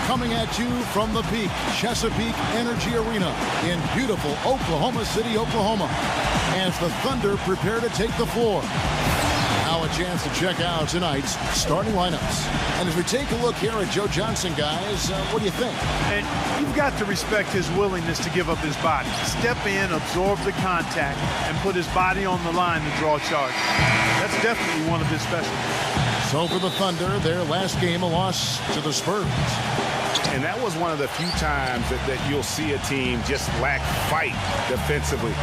Coming at you from the Peak Chesapeake Energy Arena in beautiful Oklahoma City, Oklahoma, as the Thunder prepare to take the floor. Now a chance to check out tonight's starting lineups. And as we take a look here at Joe Johnson, guys, what do you think? And you've got to respect his willingness to give up his body. Step in, absorb the contact, and put his body on the line to draw charge. That's definitely one of his specialties. So for the Thunder, their last game, a loss to the Spurs. And that was one of the few times that you'll see a team just lack fight defensively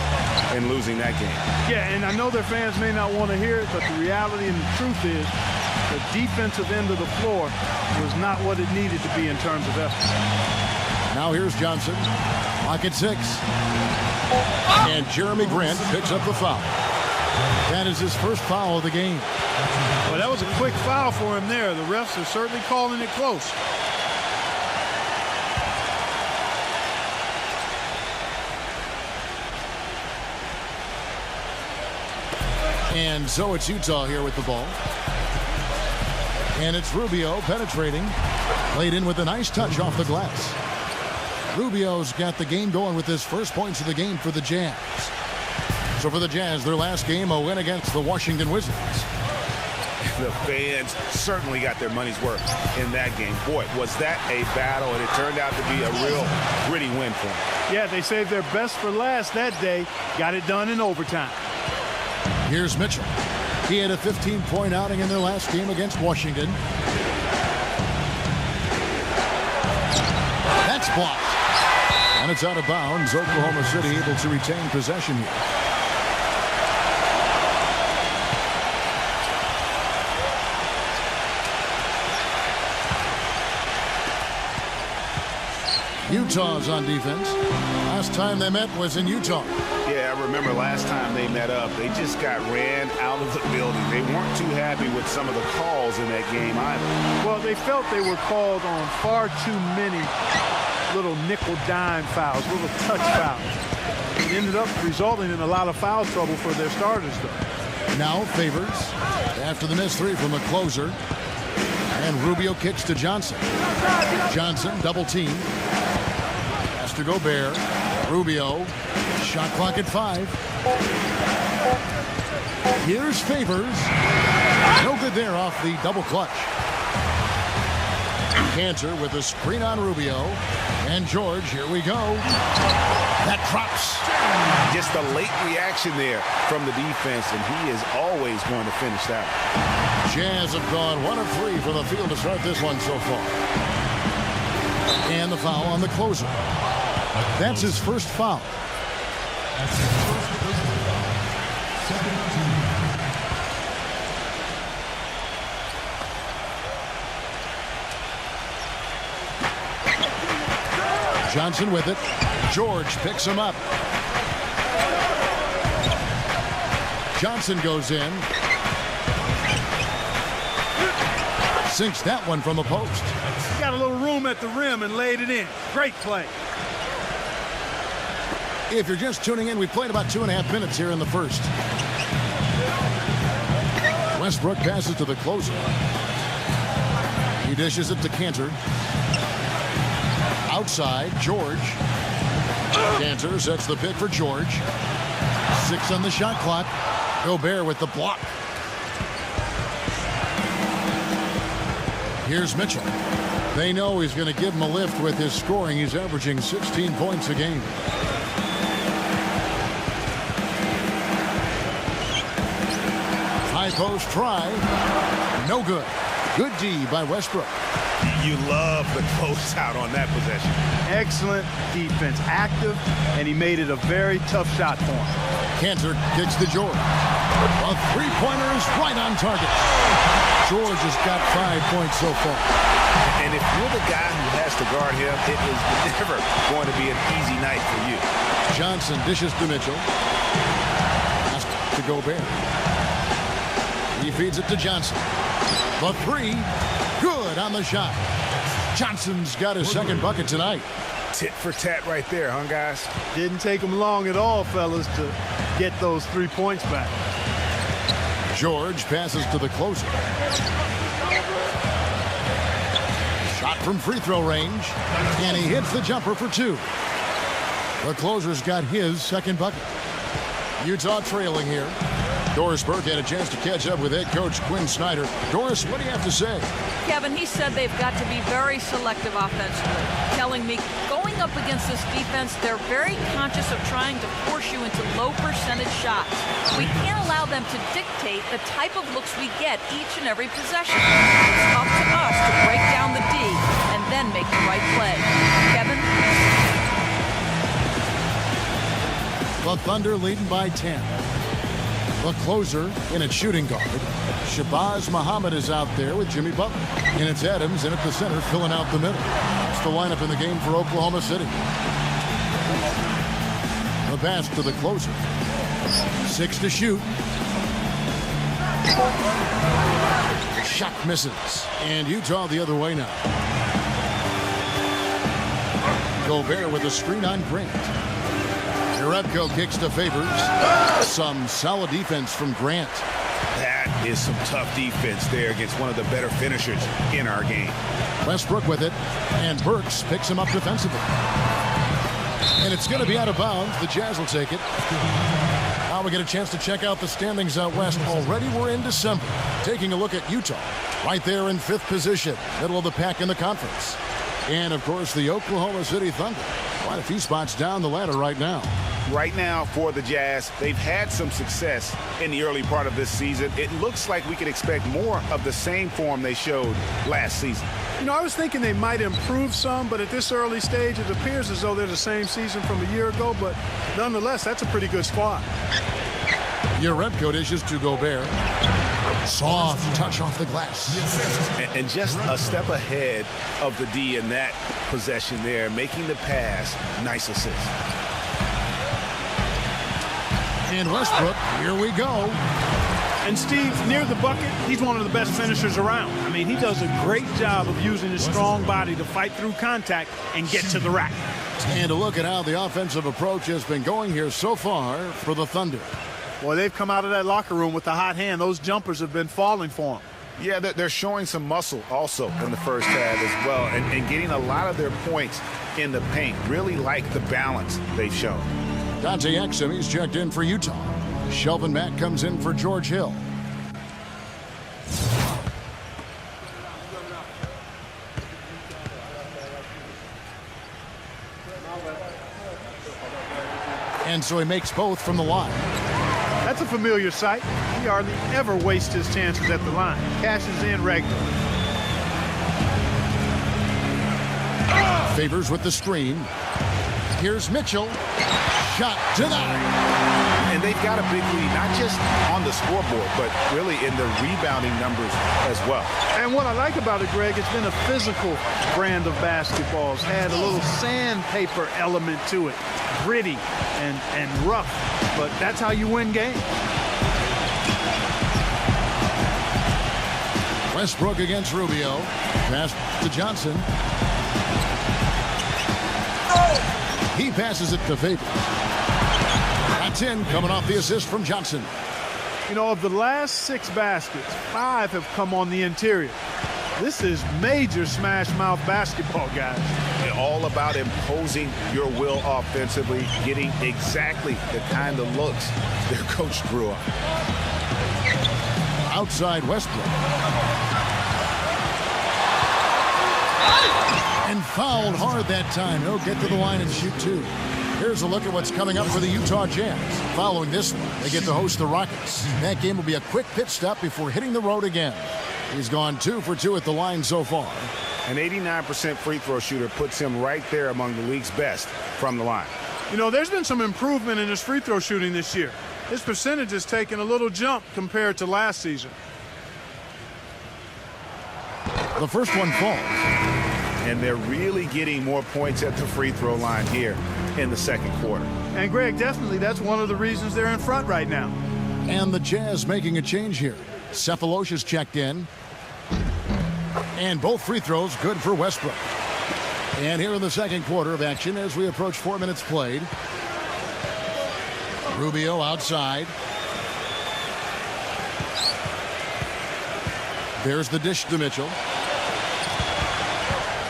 in losing that game. Yeah, and I know their fans may not want to hear it, but the reality and the truth is the defensive end of the floor was not what it needed to be in terms of effort. Now here's Johnson. Clock at 6. And Jeremy Grant picks up the foul. That is his first foul of the game. Well, that was a quick foul for him there. The refs are certainly calling it close. And so it's Utah here with the ball. And it's Rubio penetrating. Laid in with a nice touch off the glass. Rubio's got the game going with his first points of the game for the Jazz. So for the Jazz, their last game, a win against the Washington Wizards. The fans certainly got their money's worth in that game. Boy, was that a battle, and it turned out to be a real gritty win for them. Yeah, they saved their best for last that day. Got it done in overtime. Here's Mitchell. He had a 15-point outing in their last game against Washington. That's blocked. And it's out of bounds. Oklahoma City able to retain possession here. Utah's on defense. Last time they met was in Utah. Yeah, I remember last time they met up, they just got ran out of the building. They weren't too happy with some of the calls in that game either. Well, they felt they were called on far too many little nickel-dime fouls, little touch fouls. It ended up resulting in a lot of foul trouble for their starters, though. Now Favors, after the missed three from the closer. And Rubio kicks to Johnson. Johnson double team. Has to Gobert. Rubio. Shot clock at 5. Here's Favors. No good there off the double clutch. Cantor with a screen on Rubio. And George, here we go. That drops. Just a late reaction there from the defense, and he is always going to finish that. Jazz have gone 1 of 3 from the field to start this one so far. And the foul on the closer. That's his first foul. Johnson with it. George picks him up. Johnson goes in. Sinks that one from the post. Got a little room at the rim and laid it in. Great play. If you're just tuning in, we played about 2.5 minutes here in the first. Westbrook passes to the closer. He dishes it to Cantor. Outside, George. Cantor sets the pick for George. 6 on the shot clock. Gobert with the block. Here's Mitchell. They know he's going to give him a lift with his scoring. He's averaging 16 points a game. High post try. No good. Good D by Westbrook. You love the close out on that possession. Excellent defense, active, and he made it a very tough shot for him. Cantor kicks to George. A three-pointer is right on target. George has got 5 points so far. And if you're the guy who has to guard him, it is never going to be an easy night for you. Johnson dishes to Mitchell. Pass to Gobert. He feeds it to Johnson. The three, good on the shot. Johnson's got his second bucket tonight. Tit for tat right there, huh, guys? Didn't take him long at all, fellas, to get those 3 points back. George passes to the closer. Shot from free throw range, and he hits the jumper for 2. The closer's got his second bucket. Utah trailing here. Doris Burke had a chance to catch up with head coach Quinn Snyder. Doris, what do you have to say? Kevin, he said they've got to be very selective offensively, telling me going up against this defense, they're very conscious of trying to force you into low percentage shots. We can't allow them to dictate the type of looks we get each and every possession. It's up to us to break down the D and then make the right play. Kevin? The Thunder leading by 10. The closer in at shooting guard. Shabazz Muhammad is out there with Jimmy Butler. And it's Adams in at the center, filling out the middle. It's the lineup in the game for Oklahoma City. The pass to the closer. 6 to shoot. Shot misses. And Utah the other way now. Gobert with a screen on Grant. Jerebko kicks to Favors. Some solid defense from Grant. That is some tough defense there against one of the better finishers in our game. Westbrook with it, and Burks picks him up defensively. And it's going to be out of bounds. The Jazz will take it. Now we get a chance to check out the standings out west. Already we're in December. Taking a look at Utah, right there in 5th position, middle of the pack in the conference. And, of course, the Oklahoma City Thunder. Quite a few spots down the ladder right now. Right now for the Jazz, they've had some success in the early part of this season. It looks like we could expect more of the same form they showed last season. You know, I was thinking they might improve some, but at this early stage, it appears as though they're the same season from a year ago. But nonetheless, that's a pretty good squad. Jerebko dishes to Gobert. Soft touch off the glass. And just a step ahead of the D in that possession there, making the pass. Nice assist. And Westbrook, here we go. And Steve, near the bucket, he's one of the best finishers around. I mean, he does a great job of using his strong body to fight through contact and get to the rack. And a look at how the offensive approach has been going here so far for the Thunder. Boy, they've come out of that locker room with the hot hand. Those jumpers have been falling for them. Yeah, they're showing some muscle also in the first half as well, and getting a lot of their points in the paint. Really like the balance they've shown. Dante Exum, he's checked in for Utah. Shelvin Mack comes in for George Hill. And so he makes both from the line. That's a familiar sight. He hardly ever wastes his chances at the line. Cashes in regularly. Favors with the screen. Here's Mitchell. Shot denied. And they've got a big lead, not just on the scoreboard, but really in the rebounding numbers as well. And what I like about it, Greg, it's been a physical brand of basketball. It's had a little sandpaper element to it. Gritty and rough, but that's how you win games. Westbrook against Rubio. Pass to Johnson. He passes it to Favors. That's in, coming off the assist from Johnson. You know, of the last 6 baskets, 5 have come on the interior. This is major smash mouth basketball, guys. All about imposing your will offensively, getting exactly the kind of looks their coach drew up. Outside Westbrook. And fouled hard that time. He'll get to the line and shoot 2. Here's a look at what's coming up for the Utah Jazz. Following this one, they get to host the Rockets. That game will be a quick pit stop before hitting the road again. He's gone 2 for 2 at the line so far. An 89% free throw shooter puts him right there among the league's best from the line. You know, there's been some improvement in his free throw shooting this year. His percentage has taken a little jump compared to last season. The first one falls. And they're really getting more points at the free throw line here in the second quarter. And, Greg, definitely that's one of the reasons they're in front right now. And the Jazz making a change here. Cephalosha's checked in. And both free throws good for Westbrook. And here in the second quarter of action as we approach 4 minutes played. Rubio outside. There's the dish to Mitchell.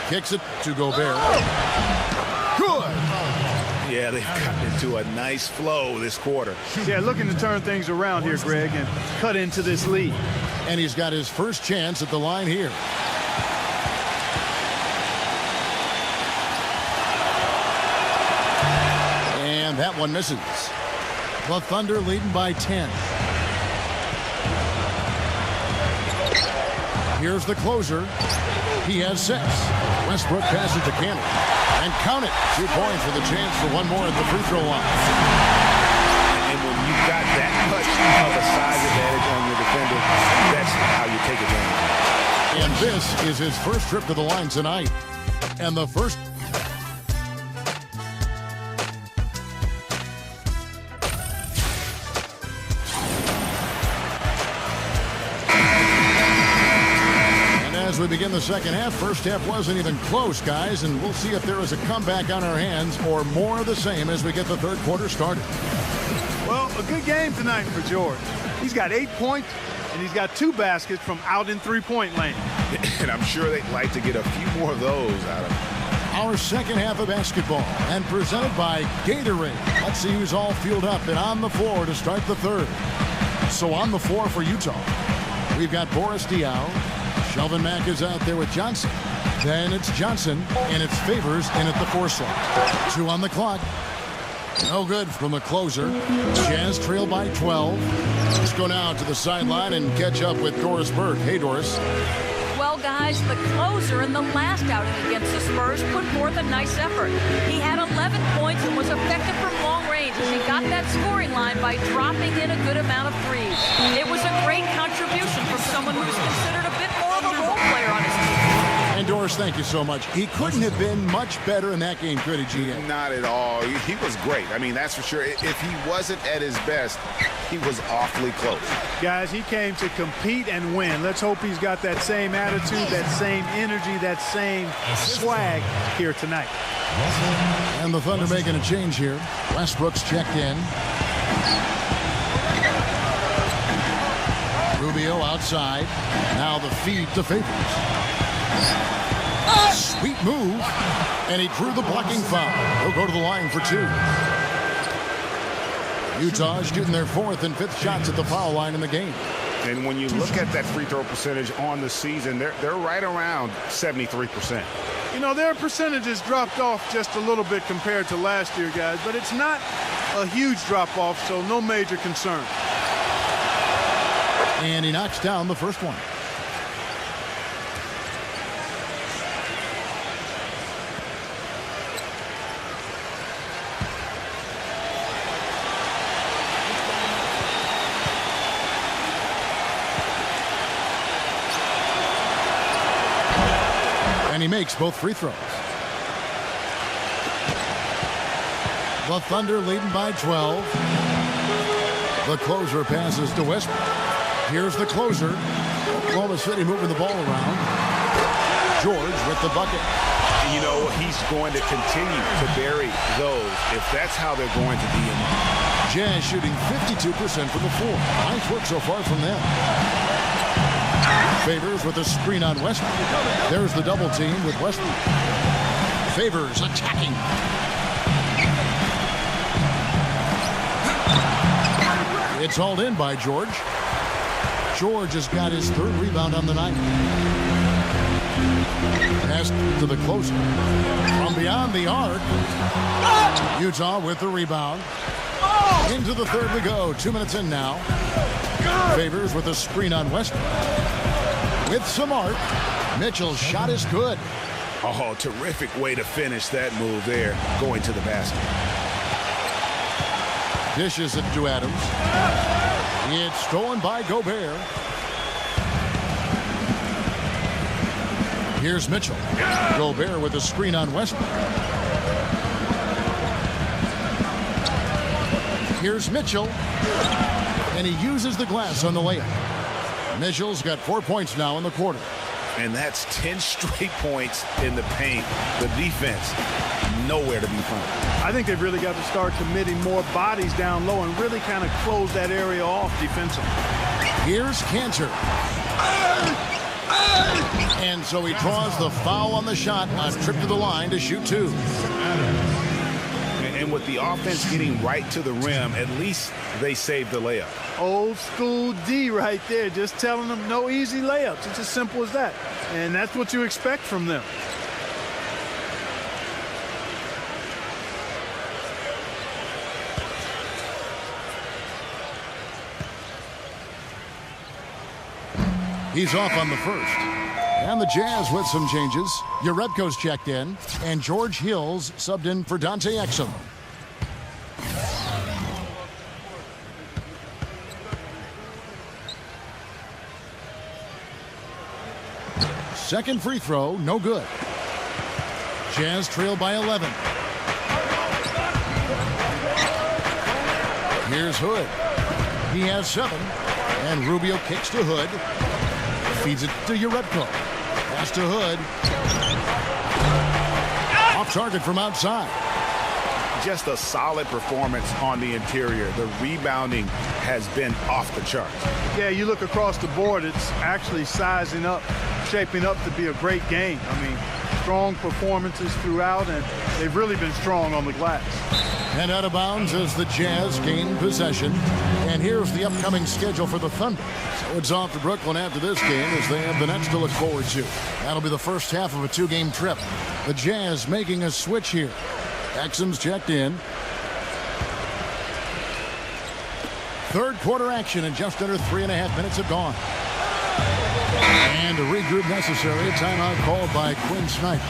Kicks it to Gobert. Good. Yeah, they've gotten into a nice flow this quarter. Yeah, looking to turn things around here, Greg, and cut into this lead. And he's got his first chance at the line here. And that one misses. The Thunder leading by 10. Here's the closer. He has 6. Westbrook passes to Cannon. And count it. 2 points with a chance for one more at the free throw line. And when you've got that much of a size advantage on your defender, that's how you take advantage. And this is his first trip to the line tonight. And the first... As we begin the second half, first half wasn't even close, guys, and we'll see if there is a comeback on our hands or more of the same as we get the third quarter started. Well, a good game tonight for George. He's got 8 points, and he's got 2 baskets from out in three-point lane. And I'm sure they'd like to get a few more of those out of him. Our second half of basketball, and presented by Gatorade. Let's see who's all fueled up and on the floor to start the third. So on the floor for Utah, we've got Boris Diaw. Shelvin Mack is out there with Johnson. Then it's Johnson, and it's Favors in at the 4 slot. 2 on the clock. No good from the closer. Jazz trail by 12. Let's go now to the sideline and catch up with Doris Burke. Hey, Doris. Well, guys, the closer in the last outing against the Spurs put forth a nice effort. He had 11 points and was effective from long range as he got that scoring line by dropping in a good amount of threes. It was a great contribution from someone who's considered a bit more of a role player on his team. And Doris, thank you so much. He couldn't have been much better in that game, could he, GM? Not at all. He was great. I mean, that's for sure. If he wasn't at his best, he was awfully close. Guys, he came to compete and win. Let's hope he's got that same attitude, that same energy, that same swag here tonight. And the Thunder making a change here. Westbrook's checked in. Rubio outside. Now the feed to Favors. Sweet move. And he drew the blocking foul. He'll go to the line for 2. Utah shooting their 4th and 5th shots at the foul line in the game. And when you look at that free throw percentage on the season, they're right around 73%. You know, their percentages dropped off just a little bit compared to last year, guys, but it's not a huge drop-off, so no major concern. And he knocks down the first one. And he makes both free throws. The Thunder leading by 12. The closer passes to Westbrook. Here's the closer. Oklahoma City moving the ball around. George with the bucket. You know, he's going to continue to bury those if that's how they're going to be in there. Jazz shooting 52% from the floor. Nice work so far from them. Favors with a screen on Westbrook. There's the double team with Westbrook. Favors attacking. It's hauled in by George. George has got his 3rd rebound on the night. Pass to the closer. From beyond the arc. Utah with the rebound. Into the 3rd we go. 2 minutes in now. Favors with a screen on Westbrook. With some arc. Mitchell's shot is good. Oh, terrific way to finish that move there, going to the basket. Dishes it to Adams. It's stolen by Gobert. Here's Mitchell. Gobert with a screen on Westbrook. Here's Mitchell. And he uses the glass on the layup. Mitchell's got 4 points now in the quarter. And that's 10 straight points in the paint. The defense, nowhere to be found. I think they've really got to start committing more bodies down low and really kind of close that area off defensively. Here's Cantor. And so he draws the foul on the shot, a trip to the line to shoot 2. And with the offense getting right to the rim, at least they saved the layup. Old school D right there, just telling them no easy layups. It's as simple as that. And that's what you expect from them. He's off on the first. And the Jazz with some changes. Urebko's checked in, and George Hill's subbed in for Dante Exum. Second free throw, no good. Jazz trail by 11. Here's Hood. He has 7. And Rubio kicks to Hood. Feeds it to Urebko. Pass to Hood. Off target from outside. Just a solid performance on the interior. The rebounding has been off the charts. Yeah, you look across the board, it's actually sizing up, shaping up to be a great game. I mean, strong performances throughout, and they've really been strong on the glass. And out of bounds as the Jazz gain possession. And here's the upcoming schedule for the Thunder. So it's off to Brooklyn after this game as they have the Nets to look forward to. That'll be the first half of a 2-game trip. The Jazz making a switch here. Exum's checked in. Third quarter action, and just under 3.5 minutes have gone. And a regroup necessary. A timeout called by Quinn Snyder.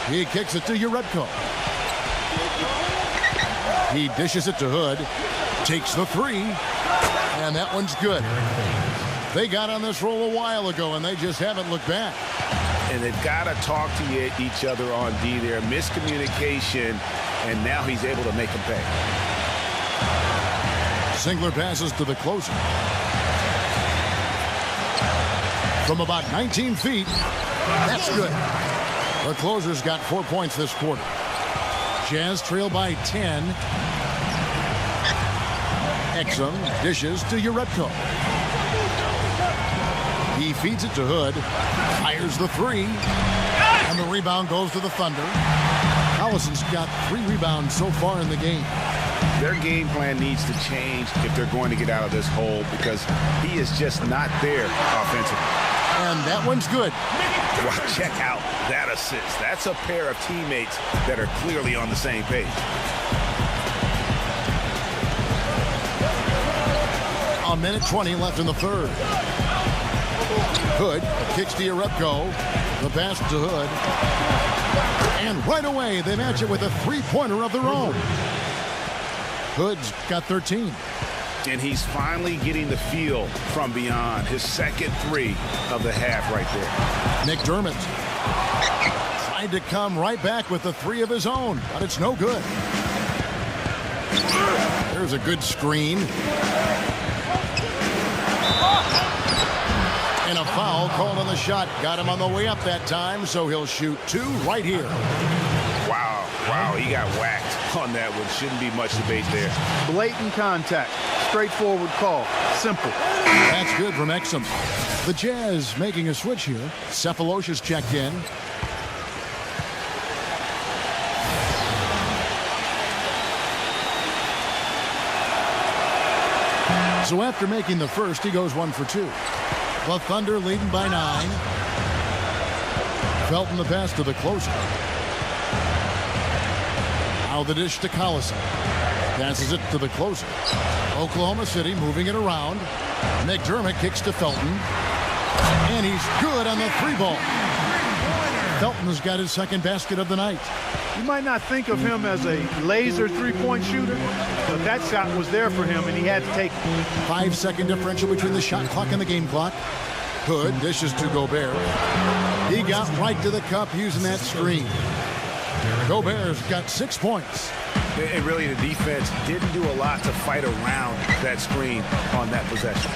He kicks it to Urebko. He dishes it to Hood. Takes the 3. And that one's good. They got on this roll a while ago, and they just haven't looked back. And they've got to talk to each other on D there. Miscommunication, and now he's able to make them pay. Singler passes to the closer. From about 19 feet. That's good. The closer's got 4 points this quarter. Jazz trail by 10. Exum dishes to Urebko. He feeds it to Hood. Fires the 3. And the rebound goes to the Thunder. Allison's got 3 rebounds so far in the game. Their game plan needs to change if they're going to get out of this hole, because he is just not there offensively. And that one's good. Well, check out that assist. That's a pair of teammates that are clearly on the same page. A minute 20 left in the third. Hood kicks to Urebko. The pass to Hood. And right away, they match it with a 3-pointer of their own. Hood's got 13. And he's finally getting the feel from beyond. His second 3 of the half right there. McDermott tried to come right back with the 3 of his own, but it's no good. There's a good screen. And a foul called on the shot. Got him on the way up that time, so he'll shoot 2 right here. Wow, he got whacked on that one. Shouldn't be much debate there. Blatant contact. Straightforward call. Simple. That's good from Exum. The Jazz making a switch here. Cephalosha's checked in. So after making the first, he goes 1 for 2. The Thunder leading by 9. Felton the pass to the closer. Now the dish to Collison. Passes it to the closer. Oklahoma City moving it around. McDermott kicks to Felton. And he's good on the 3-ball. Felton's got his second basket of the night. You might not think of him as a laser 3-point shooter, but that shot was there for him, and he had to take it. 5-second differential between the shot clock and the game clock. Hood dishes to Gobert. He got right to the cup using that screen. Gobert's got 6 points. And really, the defense didn't do a lot to fight around that screen on that possession.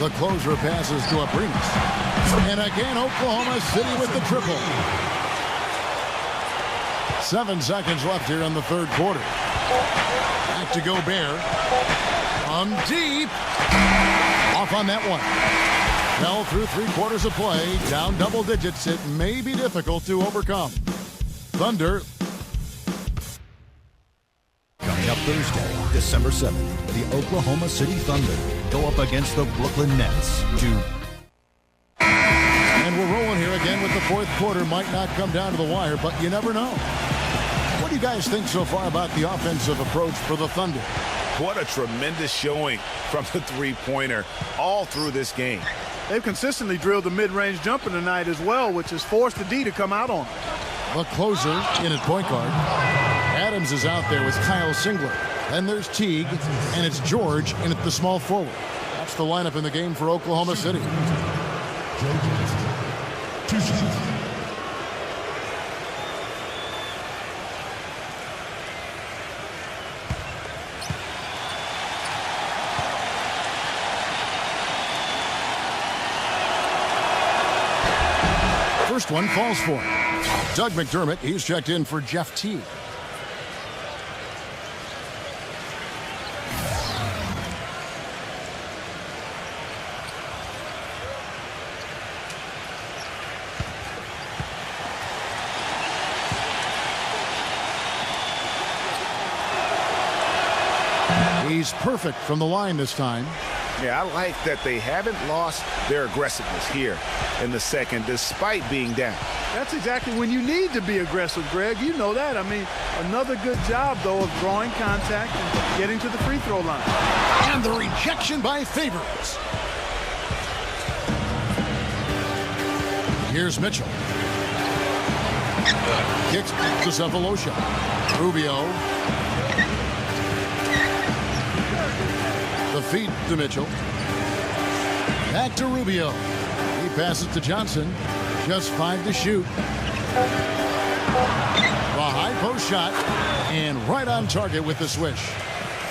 The closer passes to Abrinas. And again, Oklahoma City with the triple. 7 seconds left here in the third quarter. Back to Gobert. Deep. Off on that one. Fell through 3/4 of play. Down double digits. It may be difficult to overcome. Thunder. Coming up Thursday, December 7th, the Oklahoma City Thunder go up against the Brooklyn Nets And we're rolling here again with the fourth quarter. Might not come down to the wire, but you never know. What do you guys think so far about the offensive approach for the Thunder? What a tremendous showing from the three-pointer all through this game. They've consistently drilled the mid-range jumper tonight as well, which has forced the D to come out on them. The closer in at point guard. Adams is out there with Kyle Singler. Then there's Teague, and it's George in at the small forward. That's the lineup in the game for Oklahoma City. First one falls for him. Doug McDermott, he's checked in for Jeff Teague. He's perfect from the line this time. Yeah, I like that they haven't lost their aggressiveness here in the second, despite being down. That's exactly when you need to be aggressive, Greg. You know that. I mean, another good job, though, of drawing contact and getting to the free throw line. And the rejection by Favors. Here's Mitchell. Kicks to Sefolosha. Rubio. The feed to Mitchell. Back to Rubio. He passes to Johnson. Just 5 to shoot. The high post shot. And right on target with the swish.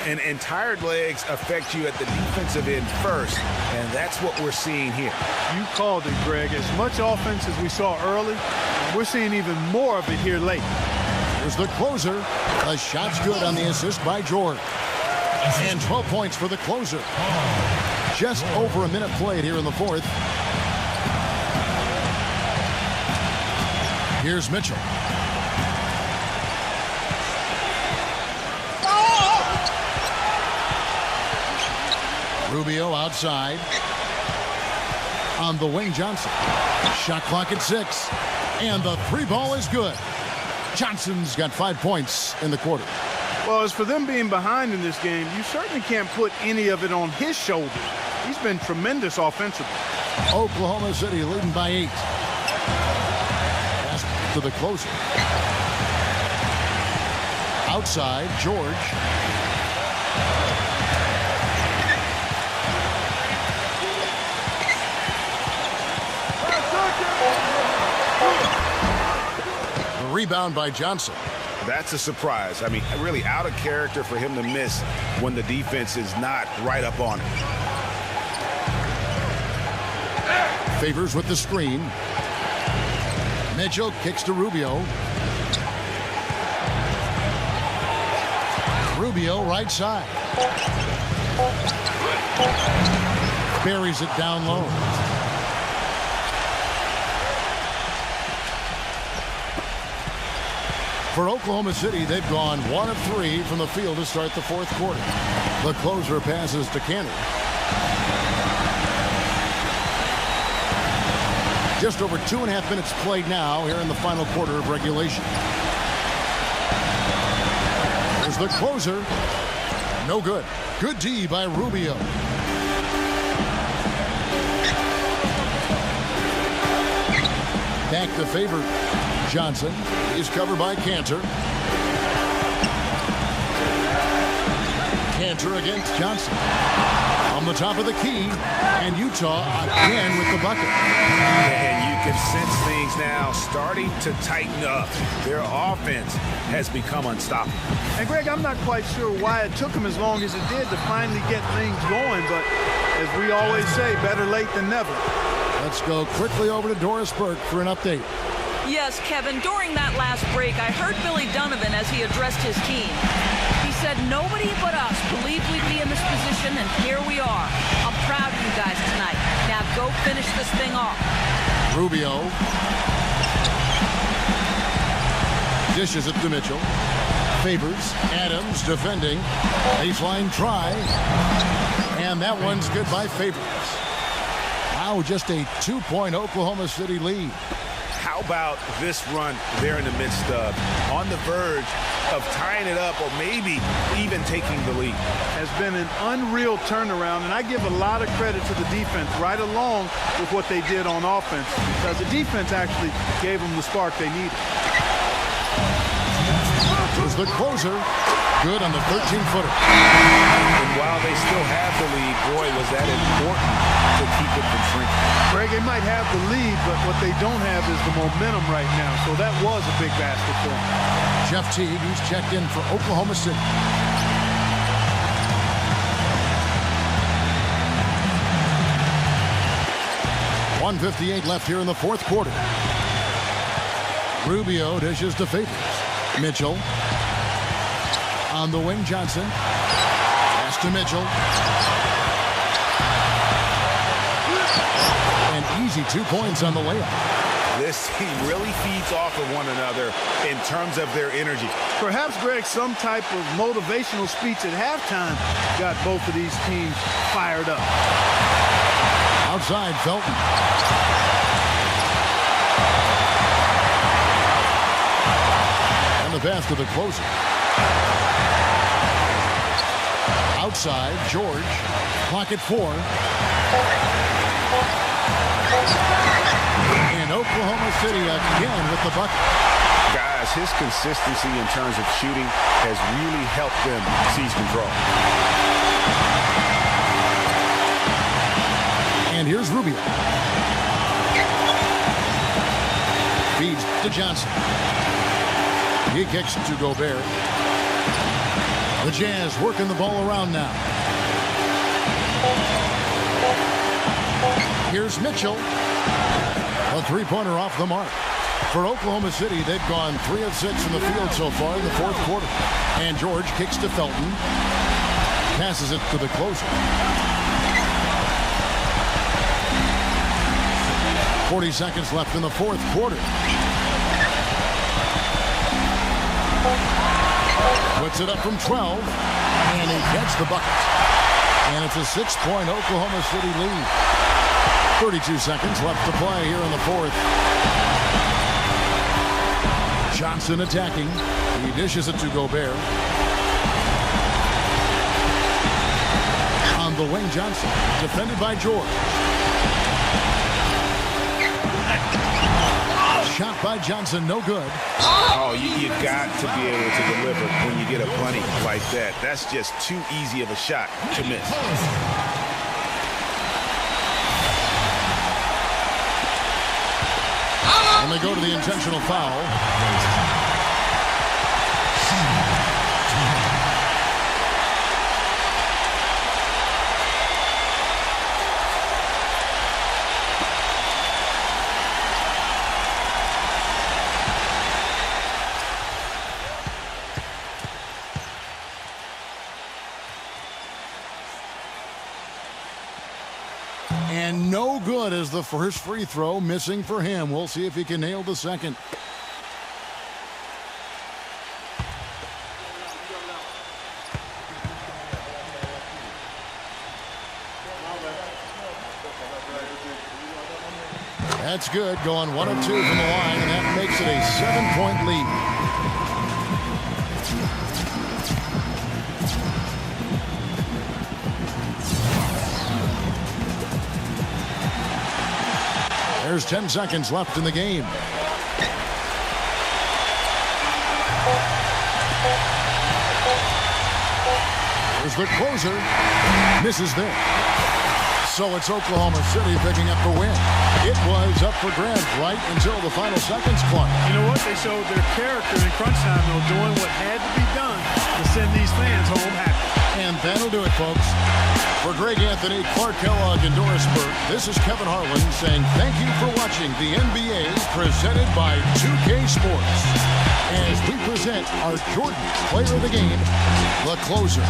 And tired legs affect you at the defensive end first. And that's what we're seeing here. You called it, Greg. As much offense as we saw early, we're seeing even more of it here late. Here's the closer. The shot's good on the assist by George. And 12 points for the closer. Just over a minute played here in the fourth. Here's Mitchell. Rubio outside. On the wing, Johnson. Shot clock at 6. And the 3-ball is good. Johnson's got 5 points in the quarter. Well, as for them being behind in this game, you certainly can't put any of it on his shoulders. He's been tremendous offensively. Oklahoma City leading by 8. Pass to the closer. Outside, George. The rebound by Johnson. That's a surprise. I mean, really out of character for him to miss when the defense is not right up on it. Favors with the screen. Mitchell kicks to Rubio. Rubio right side. Buries it down low. For Oklahoma City, they've gone 1 of 3 from the field to start the fourth quarter. The closer passes to Cantor. Just over 2.5 minutes played now here in the final quarter of regulation. There's the closer. No good. Good D by Rubio. Back to favor. Johnson is covered by Cantor. Cantor against Johnson. from the top of the key, and Utah again with the bucket. And you can sense things now starting to tighten up. Their offense has become unstoppable. And Greg, I'm not quite sure why it took them as long as it did to finally get things going, but as we always say, better late than never. Let's go quickly over to Doris Burke for an update. Yes, Kevin, during that last break, I heard Billy Donovan as he addressed his team. He said, nobody but us believed we'd be in this position, and here we are. I'm proud of you guys tonight. Now go finish this thing off. Rubio. Dishes it to Mitchell. Favors. Adams defending. Baseline try. And that one's good by Favors. Now just a 2-point Oklahoma City lead. How about this run they're in the midst of, on the verge of tying it up or maybe even taking the lead? Has been an unreal turnaround, and I give a lot of credit to the defense right along with what they did on offense, because the defense actually gave them the spark they needed. Here's the closer. Good on the 13-footer. And while they still have the lead, boy, was that important to keep it from shrinking. Greg, they might have the lead, but what they don't have is the momentum right now, so that was a big basket for them. Jeff Teague, who's checked in for Oklahoma City. .158 left here in the fourth quarter. Rubio dishes to Favors. Mitchell. On the wing, Johnson. Pass to Mitchell. An easy 2 points on the layup. This team really feeds off of one another in terms of their energy. Perhaps, Greg, some type of motivational speech at halftime got both of these teams fired up. Outside, Felton. And the pass to the closer. Outside, George. Clock at 4. And Oklahoma City again with the bucket. Guys, his consistency in terms of shooting has really helped them seize control. And here's Rubio. Feeds to Johnson. He kicks to Gobert. The Jazz working the ball around now. Here's Mitchell. A three-pointer off the mark. For Oklahoma City, they've gone 3 of 6 in the field so far in the fourth quarter. And George kicks to Felton. Passes it to the closer. 40 seconds left in the fourth quarter. Puts it up from 12. And he gets the bucket. And it's a 6-point Oklahoma City lead. 32 seconds left to play here in the fourth. Johnson attacking. He dishes it to Gobert. On the wing, Johnson. Defended by George. Shot by Johnson, no good. Oh, you got to be able to deliver when you get a bunny like that. That's just too easy of a shot to miss. And they go to the intentional foul. And no good as the first free throw, missing for him. We'll see if he can nail the second. That's good, going 1 of 2 from the line, and that makes it a 7-point lead. There's 10 seconds left in the game. There's the closer. Misses there. So it's Oklahoma City picking up the win. It was up for grabs right until the final seconds, Clark. You know what? They showed their character in crunch time, though, doing what had to be done to send these fans home happy. And that'll do it, folks. For Greg Anthony, Clark Kellogg, and Doris Burke, this is Kevin Harlan saying thank you for watching the NBA presented by 2K Sports. As we present our Jordan Player of the Game, the closer.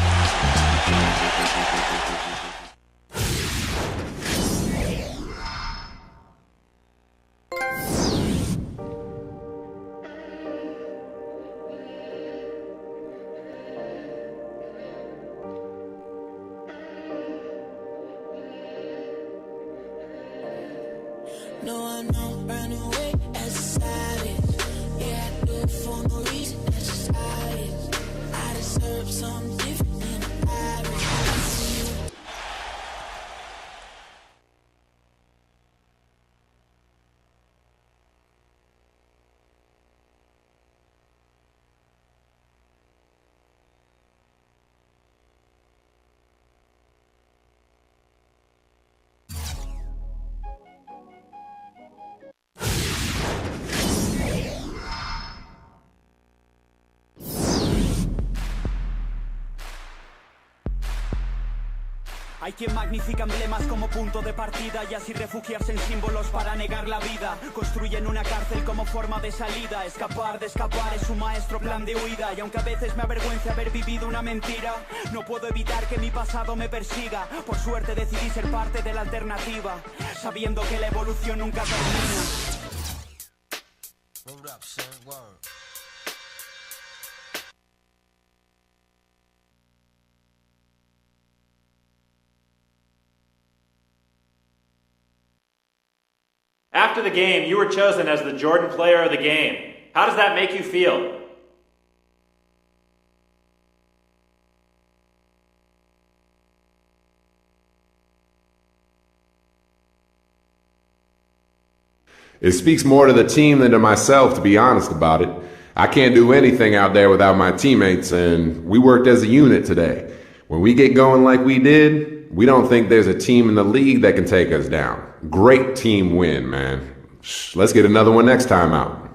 No, I know, run away as a savage. Yeah, I do it for no reason, that's just how it is. I deserve something different than average. Hay quien magnifica emblemas como punto de partida y así refugiarse en símbolos para negar la vida. Construyen una cárcel como forma de salida. Escapar de escapar es su maestro plan de huida. Y aunque a veces me avergüence haber vivido una mentira, no puedo evitar que mi pasado me persiga. Por suerte decidí ser parte de la alternativa, sabiendo que la evolución nunca termina. After the game, you were chosen as the Jordan Player of the Game. How does that make you feel? It speaks more to the team than to myself, to be honest about it. I can't do anything out there without my teammates, and we worked as a unit today. When we get going like we did, we don't think there's a team in the league that can take us down. Great team win, man. Let's get another one next time out.